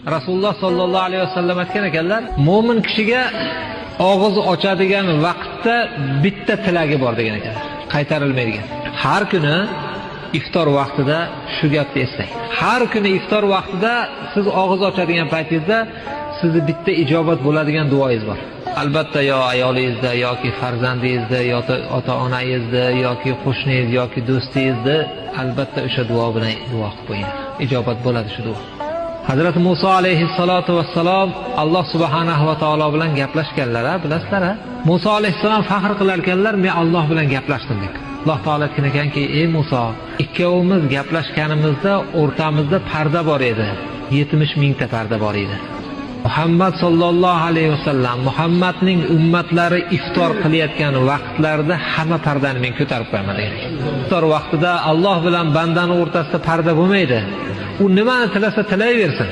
Rasululloh sollallohu alayhi vasallam aytgan ekanlar, mo'min kishiga og'iz ochadigan vaqtda bitta tilagi bor degan ekan, qaytarilmaydigan. Har kuni iftor vaqtida shu gapni eslang. Har kuni iftor vaqtida siz og'iz ochadigan paytingizda sizni bitta ijobat bo'ladigan duoingiz bor. Albatta yo ayolingizda yoki farzandingizda yoki ota-onangizda yoki qo'shningiz yoki do'stingizda albatta o'sha duo bilan duo qilib qo'ying. Ijobat bo'ladi shu duo. Hazrat Musa alayhissalatu vassalom Alloh subhanahu va taolo bilan gaplashganlar, bilasizlar? Musa alayhissalom faxr qilar ekanlar, men Alloh bilan gaplashdim deb. Alloh taolo aytgan ekanki, ey Musa, ikkovimiz gaplashganimizda o'rtamizda parda bor edi. 70 mingta parda bor edi. Muhammad sallallohu alayhi vasallam Muhammadning ummatlari iftor qilayotgan vaqtlarda hamma pardani men ko'tarib qo'yaman degan. Iftor vaqtida Alloh bilan bandani o'rtasida parda bo'lmaydi. U nimani tilasa tilayversin.